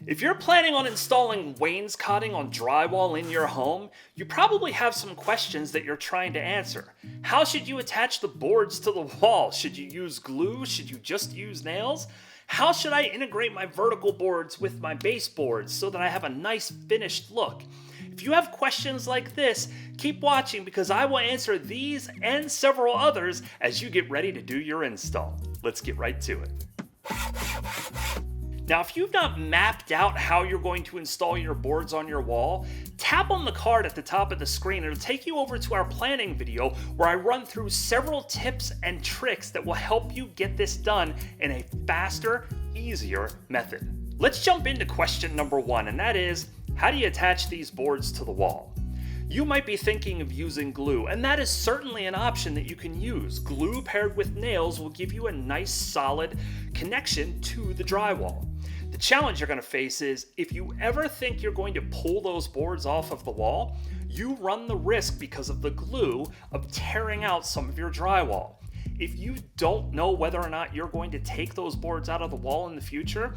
If you're planning on installing wainscoting on drywall in your home, you probably have some questions that you're trying to answer. How should you attach the boards to the wall? Should you use glue? Should you just use nails? How should I integrate my vertical boards with my baseboards so that I have a nice finished look? If you have questions like this, keep watching because I will answer these and several others as you get ready to do your install. Let's get right to it. Now, if you've not mapped out how you're going to install your boards on your wall, tap on the card at the top of the screen. It'll take you over to our planning video where I run through several tips and tricks that will help you get this done in a faster, easier method. Let's jump into question number one, and that is, how do you attach these boards to the wall? You might be thinking of using glue, and that is certainly an option that you can use. Glue paired with nails will give you a nice solid connection to the drywall. The challenge you're going to face is if you ever think you're going to pull those boards off of the wall, you run the risk because of the glue of tearing out some of your drywall. If you don't know whether or not you're going to take those boards out of the wall in the future,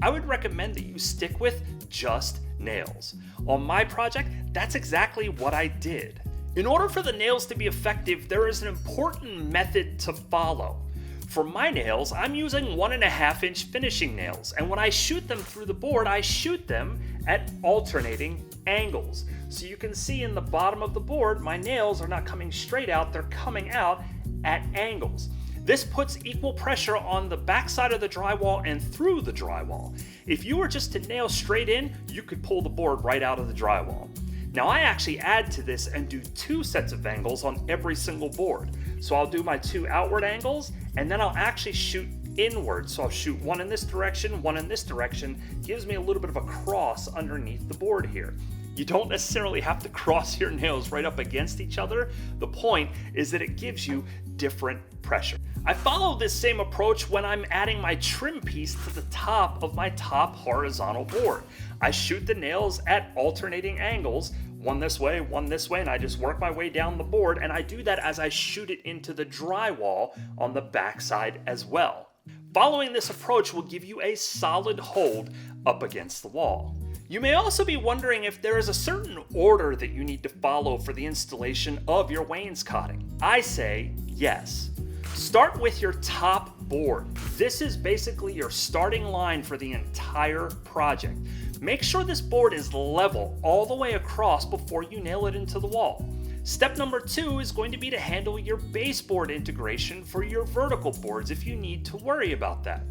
I would recommend that you stick with just nails. On my project, that's exactly what I did. In order for the nails to be effective, there is an important method to follow. For my nails, I'm using 1.5-inch finishing nails, and when I shoot them through the board, I shoot them at alternating angles. So you can see in the bottom of the board, my nails are not coming straight out, they're coming out at angles. This puts equal pressure on the backside of the drywall and through the drywall. If you were just to nail straight in, you could pull the board right out of the drywall. Now I actually add to this and do 2 sets of angles on every single board. So I'll do my 2 outward angles, and then I'll actually shoot inward. So I'll shoot one in this direction, one in this direction. Gives me a little bit of a cross underneath the board here. You don't necessarily have to cross your nails right up against each other. The point is that it gives you different pressure. I follow this same approach when I'm adding my trim piece to the top of my top horizontal board. I shoot the nails at alternating angles, one this way, and I just work my way down the board, and I do that as I shoot it into the drywall on the backside as well. Following this approach will give you a solid hold up against the wall. You may also be wondering if there is a certain order that you need to follow for the installation of your wainscoting. I say yes. Start with your top board. This is basically your starting line for the entire project. Make sure this board is level all the way across before you nail it into the wall. Step number 2 is going to be to handle your baseboard integration for your vertical boards if you need to worry about that.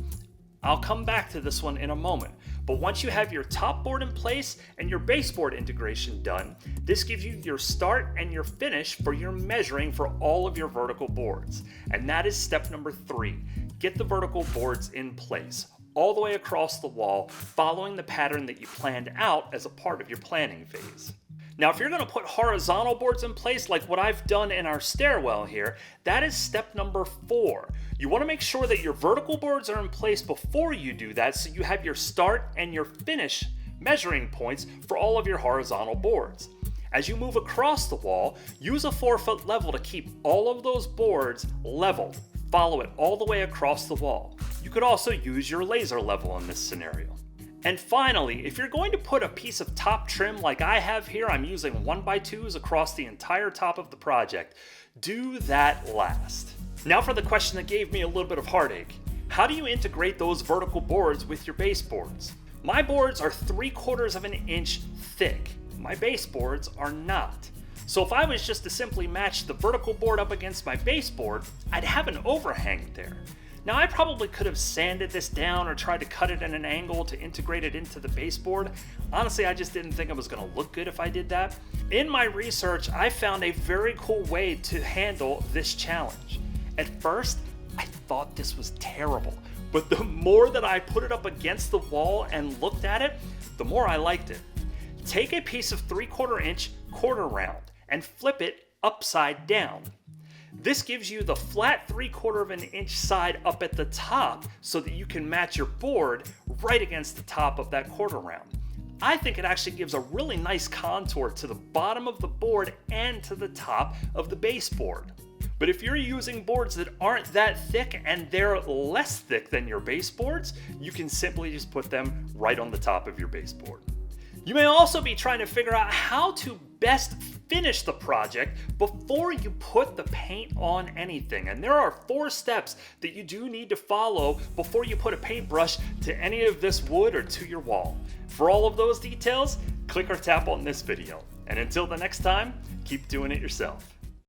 I'll come back to this one in a moment, but once you have your top board in place and your baseboard integration done, this gives you your start and your finish for your measuring for all of your vertical boards. And that is step number 3. Get the vertical boards in place, all the way across the wall, following the pattern that you planned out as a part of your planning phase. Now, if you're going to put horizontal boards in place like what I've done in our stairwell here, that is step number 4. You want to make sure that your vertical boards are in place before you do that so you have your start and your finish measuring points for all of your horizontal boards. As you move across the wall, use a 4-foot level to keep all of those boards level. Follow it all the way across the wall. You could also use your laser level in this scenario. And finally, if you're going to put a piece of top trim like I have here, I'm using 1x2s across the entire top of the project. Do that last. Now for the question that gave me a little bit of heartache. How do you integrate those vertical boards with your baseboards? My boards are 3/4 of an inch thick. My baseboards are not. So if I was just to simply match the vertical board up against my baseboard, I'd have an overhang there. Now I probably could have sanded this down or tried to cut it at an angle to integrate it into the baseboard. Honestly, I just didn't think it was going to look good if I did that. In my research, I found a very cool way to handle this challenge. At first, I thought this was terrible, but the more that I put it up against the wall and looked at it, the more I liked it. Take a piece of 3/4 inch quarter round and flip it upside down. This gives you the flat 3/4 of an inch side up at the top so that you can match your board right against the top of that quarter round. I think it actually gives a really nice contour to the bottom of the board and to the top of the baseboard. But if you're using boards that aren't that thick and they're less thick than your baseboards, you can simply just put them right on the top of your baseboard. You may also be trying to figure out how to best finish the project before you put the paint on anything. And there are 4 steps that you do need to follow before you put a paintbrush to any of this wood or to your wall. For all of those details, click or tap on this video. And until the next time, keep doing it yourself.